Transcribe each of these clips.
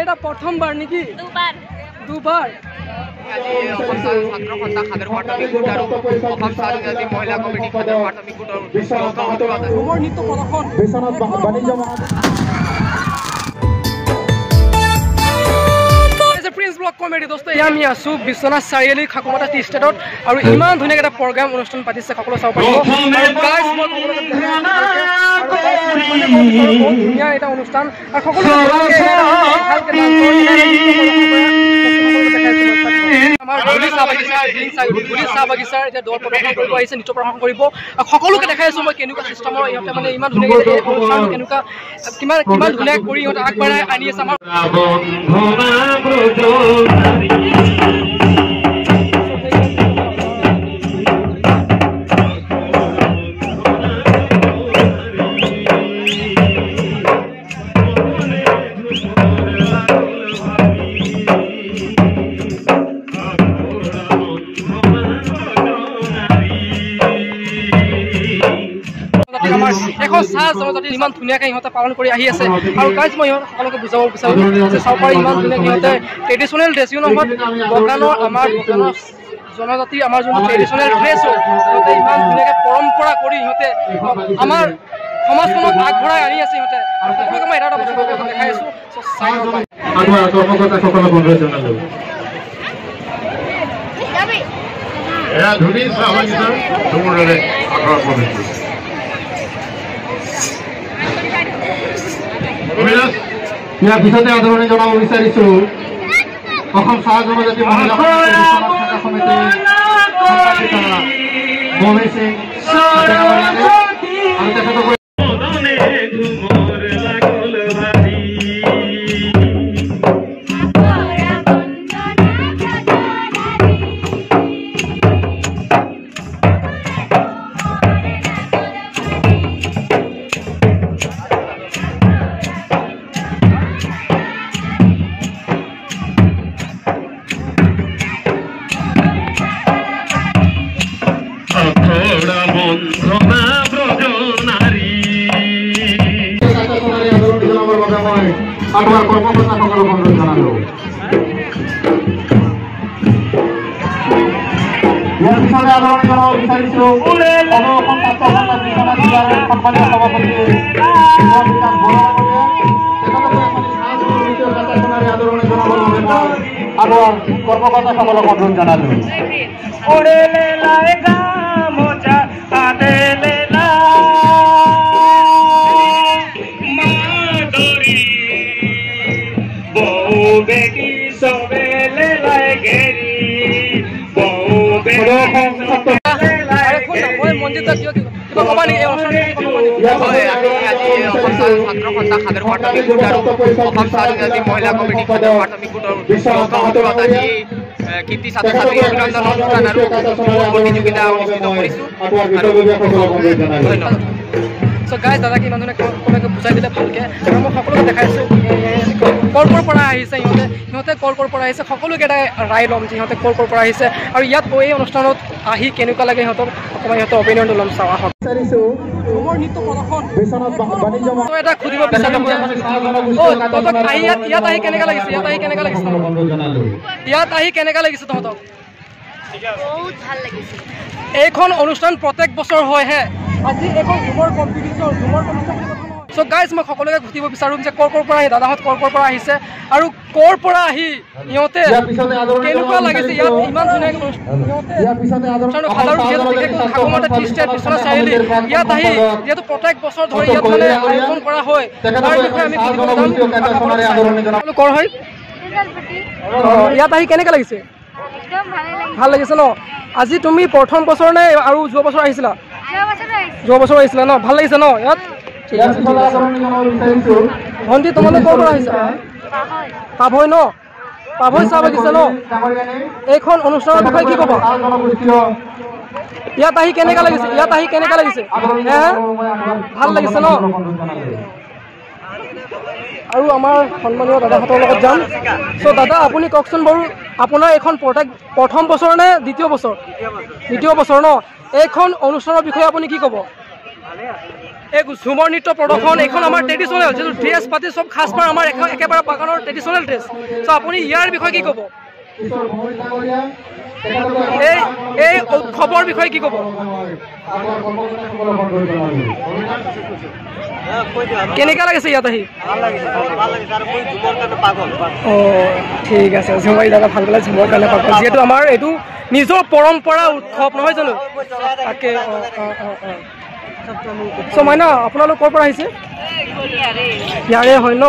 এটা প্ৰথমবাৰ নাকি দুবাৰ আজি অসম ছাত্ৰ সন্থা খাদৰ প্ৰাথমিক গোট আৰু অসম স্বাধীনতা মহিলা কমিটি খাদৰ প্ৰাথমিক গোটৰ ঝুমৰ নৃত্য প্ৰদৰ্শন প্ৰিন্স ব্লগ কমেডি দোস্ত আমি আছো বিশ্বনাথ চাৰিআলি খাকুমাটা টি ষ্টেটত আৰু ইমান ধুনীয়া এটা প্ৰগ্ৰাম অনুষ্ঠান পাতিছে সকলো চাব পাৰিব ধুনীয়া এটা অনুষ্ঠান আৰু সকলো চাহ বাগিচাৰ এতিয়া দল প্ৰদৰ্শন কৰিব আহিছে নৃত্য প্ৰদৰ্শন কৰিব সকলোকে দেখাই আছো মই কেনেকুৱা চিষ্টেমৰ ইহঁতে মানে ইমান ধুনীয়াকৈ কেনেকুৱা কিমান ধুনীয়াকৈ কৰি ইহঁতে আগবঢ়াই আনি আছে আমাৰ এখন চাহ জনজাতি ইমান ধুনীয়াকৈ ইহঁতে পালন কৰি আহি আছে আৰু গাইজ মই ইহঁত সকলোকে বুজাব বিচাৰোঁ যে চাব পাৰি ইমান ধুনীয়াকৈ ইহঁতে ট্ৰেডিশ্যনেল ড্ৰেছ ইউনিফৰ্মত বগানৰ আমাৰ বগানৰ জনজাতিৰ আমাৰ যোনটো ট্ৰেডিশ্যনেল ড্ৰেছ হয় সিহঁতে ইমান ধুনীয়াকৈ পৰম্পৰা কৰি ইহঁতে আমাৰ সমাজখনক আগবঢ়াই আনি আছে ইহঁতে আৰু সকলোকে মই এটা বস্তু দেখাই আছোঁ ইয়াৰ পিছতে আদৰণি জনাব বিচাৰিছো অসম চাহ জনজাতি মহিলা সমিতি মমি সিং আৰু তেখেতক আঠুৱাৰ কৰ্মকৰ্তাসকলক অনুৰোধ জনালোঁ। ইয়াৰ পিছতে আদৰণি জনাব বিচাৰিছোঁ অসম ছাত্ৰ সন্থা বিশ্বনাথ জিলাৰ সন্মানীয় সভাপতি আদৰণি জনাবৰ বাবে মই আঠুৱাৰ কৰ্মকৰ্তাসকলক অনুৰোধ জনালোঁ। ছাত্ৰ সন্থা খাদৰ প্ৰাথমিক গোট আৰু অসম স্বাধীনতা মহিলা কমিটি খাদৰ প্ৰাথমিক গোটৰ আজি কীৰ্তি ছাত্ৰ ছাত্ৰী অভিনন্দন অনুষ্ঠান আৰু প্ৰতিযোগিতা অনুষ্ঠিত কৰিছোঁ ধন্যবাদ। চ' গাইজ দাদাক ইমান ধৰণে সকলোকে বুজাই দিলে ভালকৈ আৰু মই সকলোকে দেখাইছোঁ ক'ৰ পৰা আহিছে সিহঁতে ক'ৰ পৰা আহিছে সকলোকে এটা ৰায় ল'ম যে সিহঁতে ক'ৰ পৰা আহিছে আৰু ইয়াত এই অনুষ্ঠানত আহি কেনেকুৱা লাগে সিহঁতক অকণমান সিহঁতৰ অপিনিয়নটো ল'ম চাওঁ আহক। এটা সুধিব বিচাৰিম ইয়াত আহি কেনেকুৱা লাগিছে তহঁতক? বহুত ভাল লাগিছে। এইখন অনুষ্ঠান প্ৰত্যেক বছৰ হয়হে আজি এখন ঝুমৰ কম্পিটিশ্যন চ' গাইজ মই সকলোকে সুধিব বিচাৰোঁ যে ক'ৰ পৰা আহি দাদাহঁত ক'ৰ পৰা আহিছে আৰু ক'ৰ পৰা আহি সিহঁতে কেনেকুৱা লাগিছে ইয়াত ইমান ধুনীয়াকৈ বিশ্বনাথ চাৰিআলি ইয়াত আহি যিহেতু প্ৰত্যেক বছৰ ধৰি ইয়াত মানে আয়োজন কৰা হয় তাৰ বিষয়ে আমি কৰ হয় ইয়াত আহি কেনেকুৱা লাগিছে? ভাল লাগিছে ন? আজি তুমি প্ৰথম বছৰ নে আৰু যোৱা বছৰ আহিছিলা? যোৱা বছৰ আহিছিলা ন? ভাল লাগিছে ন ইয়াত? ভণ্টি তোমালোক ক'ৰ পৰা আহিছা? পাভৈ ন? পাভৈ চাহ বাগিচা ন? এইখন অনুষ্ঠানৰ বিষয়ে কি ক'বা? ইয়াত আহি কেনেকুৱা লাগিছে? ভাল লাগিছে ন? আৰু আমাৰ সন্মানীয় দাদাহঁতৰ লগত যাম। চ' দাদা আপুনি কওকচোন বাৰু আপোনাৰ এইখন প্ৰথম বছৰ নে দ্বিতীয় বছৰ? দ্বিতীয় বছৰ ন? এইখন অনুষ্ঠানৰ বিষয়ে আপুনি কি ক'ব? এই ঝুমৰ নৃত্য প্ৰদৰ্শন এইখন আমাৰ ট্ৰেডিশ্যনেল যিটো ড্ৰেছ পাতি চব সাজপাৰ আমাৰ একেবাৰে বাগানৰ ট্ৰেডিশ্যনেল ড্ৰেছ চ' আপুনি ইয়াৰ বিষয়ে কি ক'ব এই উৎসৱৰ বিষয়ে কি ক'ব কেনেকুৱা লাগিছে ইয়াত আহি অঁ ঠিক আছে ঝুমাৰী দাদা ভাল পালে ঝুমৰ কাৰণে পাগল যিহেতু আমাৰ এইটো নিজৰ পৰম্পৰা উৎসৱ নহয় জানো তাকে চ' মইনা আপোনালোক ক'ৰ পৰা আহিছে ইয়াৰে হয় ন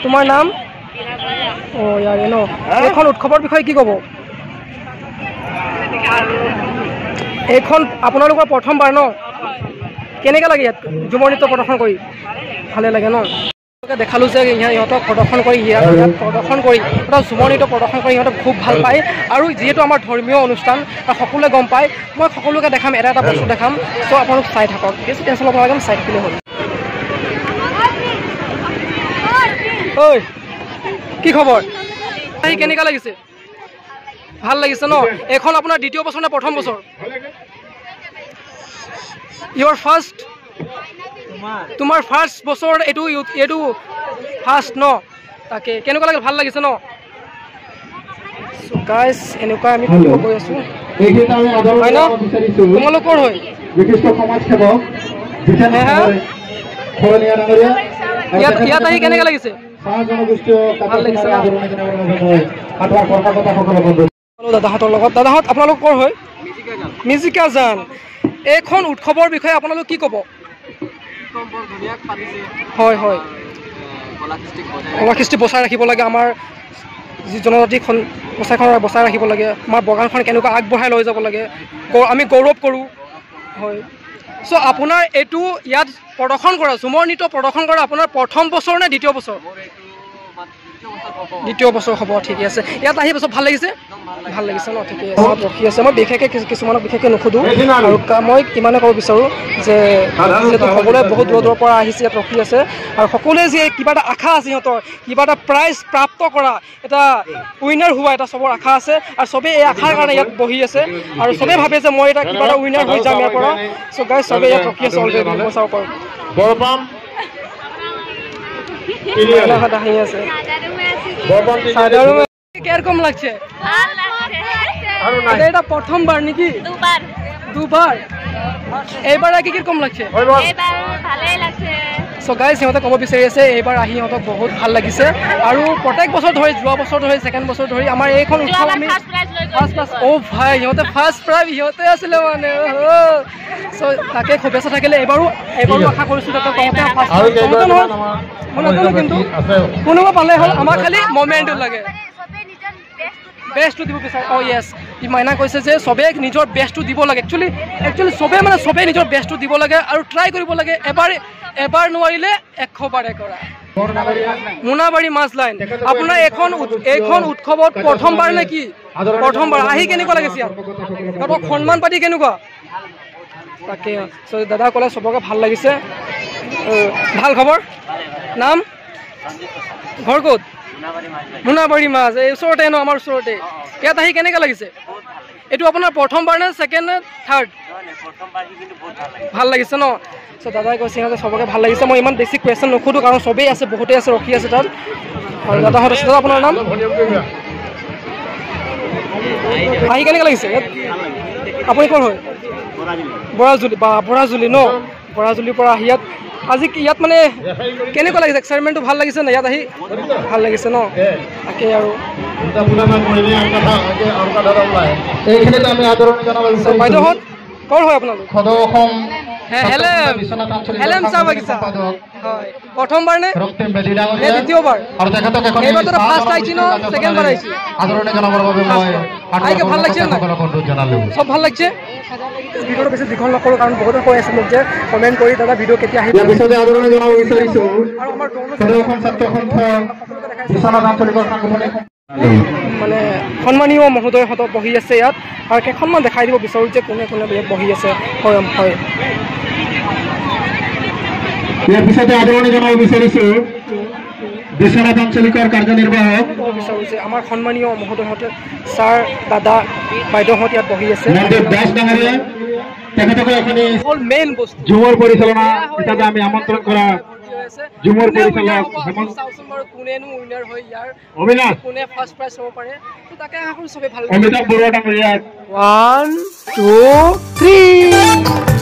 তোমাৰ নাম অঁ ইয়াৰে ন এইখন উৎসৱৰ বিষয়ে কি ক'ব এইখন আপোনালোকৰ প্ৰথমবাৰ ন কেনেকৈ লাগে ইয়াত ঝুমৰ নৃত্য প্ৰদৰ্শন কৰি ভালে লাগে ন দেখালোঁ যে ইহঁতক প্ৰদৰ্শন কৰি ইয়াত প্ৰদৰ্শন কৰি এটা ঝুমৰ নৃত্য প্ৰদৰ্শন কৰি ইহঁতক খুব ভাল পায় আৰু যিহেতু আমাৰ ধৰ্মীয় অনুষ্ঠান সকলোৱে গম পায় মই সকলোকে দেখাম এটা বস্তু দেখাম চ' আপোনালোক চাই থাকক বেছি টেনশ্যন ল'ব নালাগে চাই থাকিলে হ'ল ঐ কি খবৰ আহি কেনেকুৱা লাগিছে ভাল লাগিছে ন এইখন আপোনাৰ দ্বিতীয় বছৰ নে প্ৰথম বছৰ ইয়ৰ ফাৰ্ষ্ট তোমাৰ ফাৰ্ষ্ট বছৰ এইটো ফাৰ্ষ্ট ন তাকে কেনেকুৱা লাগিল ভাল লাগিছে ন গাইজ এনেকুৱা আমি গৈ আছোঁ হয় ন তোমালোকৰ হয় ইয়াত আহি কেনেকুৱা লাগিছে ভাল লাগিছে দাদাহঁতৰ লগত দাদাহঁত আপোনালোকৰ হয় মিজিকা জান এইখন উৎসৱৰ বিষয়ে আপোনালোক কি ক'ব হয় হয় কলা কৃষ্টি বচাই ৰাখিব লাগে আমাৰ যি জনজাতিখন বচাই ৰাখিব লাগে আমাৰ বাগানখন কেনেকুৱা আগবঢ়াই লৈ যাব লাগে আমি গৌৰৱ কৰোঁ হয় চ' আপোনাৰ এইটো ইয়াত প্ৰদৰ্শন কৰা ঝুমৰ নৃত্য প্ৰদৰ্শন কৰা আপোনাৰ প্ৰথম বছৰ নে দ্বিতীয় বছৰ দ্বিতীয় বছৰ হ'ব ঠিকে আছে ইয়াত আহি পাছত ভাল লাগিছে ন ঠিকে আছে ৰখি আছে মই বিশেষকৈ কিছুমানক বিশেষকৈ নুসুধোঁ আৰু মই ইমানে ক'ব বিচাৰোঁ যে যিহেতু সকলোৱে বহুত দূৰৰ পৰা আহিছে ইয়াত ৰখি আছে আৰু সকলোৱে যে কিবা এটা আশা আছে সিহঁতৰ কিবা এটা প্ৰাইজ প্ৰাপ্ত কৰা এটা উইনাৰ হোৱা এটা চবৰ আশা আছে আৰু চবেই এই আশাৰ কাৰণে ইয়াত বহি আছে আৰু চবেই ভাবে যে মই এটা কিবা এটা উইনাৰ হৈ যাম ইয়াৰ পৰা চ' গাইজ চবেই ইয়াত ৰখি আছে অলৰেডি মই চাব পাৰোঁ কিৰকম লাগছে এটা প্ৰথমবাৰ নাকি দুবাৰ এইবাৰ আগে কিৰকম লাগছে সো গাইজ সিহঁতে ক'ব বিচাৰি আছে এইবাৰ আহি সিহঁতক বহুত ভাল লাগিছে আৰু প্ৰত্যেক বছৰ ধৰি যোৱা বছৰ ধৰি ছেকেণ্ড বছৰ ধৰি আমাৰ এইখন উৎসৱ আমি ফাৰ্ষ্ট অ' ভাই সিহঁতে ফাৰ্ষ্ট প্ৰাইজ সিহঁতে আছিলে মানে চ' তাকে শুভেচ্ছা থাকিলে এইবাৰো আশা কৰিছোঁ যাতে তহঁতে ফাৰ্ষ্ট নহয় মই নাজানো কিন্তু কোনোবা পালে হ'ল আমাৰ খালি মমেণ্টটো লাগে বেষ্টটো দিব বিচাৰে অ' য়েছ মাইনা কৈছে যে চবেই নিজৰ বেষ্টটো দিব লাগে একচুৱেলি চবেই নিজৰ বেষ্টটো দিব লাগে আৰু ট্ৰাই কৰিব লাগে এবাৰ নোৱাৰিলে 100 বাৰে কৰা মোনাবাৰী মাছ লাইন আপোনাৰ এইখন উৎসৱত প্ৰথমবাৰ নে কি প্ৰথমবাৰ আহি কেনেকুৱা লাগিছে সিহঁতক সন্মান পাতি কেনেকুৱা তাকে চ' দাদা ক'লে চবকে ভাল লাগিছে ভাল খবৰ নাম ঘৰ ক'ত মোনাবাৰী মাছ এই ওচৰতে ন আমাৰ ওচৰতে ইয়াত আহি কেনেকুৱা লাগিছে এইটো আপোনাৰ প্ৰথমবাৰ নে ছেকেণ্ড নে থাৰ্ড ভাল লাগিছে ন চ' দাদাই কৈছে সিহঁতে চবকে ভাল লাগিছে মই ইমান বেছি কুৱেশ্যন নুসুধোঁ কাৰণ চবেই আছে বহুতেই আছে ৰখি আছে তাত আৰু দাদাহঁত আছে দাদা আপোনাৰ নাম আহি কেনেকুৱা লাগিছে আপুনি ক'ৰ হয় বৰাজুলি ন বৰাজুলিৰ পৰা আহি আজি ইয়াত মানে কেনেকুৱা লাগিছে এক্সাইটমেণ্টটো ভাল লাগিছে নে ইয়াত আহি ভাল লাগিছে ন তাকে আৰু বাইদেউহঁত ক'ৰ হয় আপোনালোক হেলেম চাহ বাগিচা হয় প্ৰথমবাৰ নে দ্বিতীয়বাৰ এইবাৰতো ফাৰ্ষ্ট আহিছে ন ছেকেণ্ডবাৰ আহিছে আহি ভাল লাগিছে নাই চব ভাল লাগিছে ভিডিঅ'টো বেছি দীঘল নকৰোঁ কাৰণ বহুতে কৈ আছে মোক যে কমেণ্ট কৰি দাদা ভিডিঅ' কেতিয়া আহিব আৰু আমাৰ মানে সন্মানীয় মহোদয়হঁতক বহি আছে ইয়াত আৰু কেইখনমান দেখাই দিব বিচাৰোঁ যে কোনে কোনে ইয়াত বহি আছে হয় ইয়াৰ পিছতে আদৰণি জনাব বিচাৰিছোঁ বিশ্বনাথ আঞ্চলিকৰ কাৰ্যনিৰ্বাহক বিচাৰোঁ যে আমাৰ সন্মানীয় মহোদয়হঁতে ছাৰ দাদা বাইদেউহঁত ইয়াত বহি আছে তেখেতকে এখানে অকল মেইন বস্তু ঝুমৰ পৰিচালনা হিচাপে আমি আমন্ত্ৰণ কৰা ঝুমৰ পৰিচালক হেমন্ত চাওচোন বাৰু কোনেনো উইনাৰ হয় ইয়াৰ অবিনাশ কোনে ফাৰ্ষ্ট প্ৰাইজ হ'ব পাৰে তো তাকে আশা কৰোঁ চবে ভাল অমিতাভ বৰুৱা ডাঙৰীয়াক 1 2 3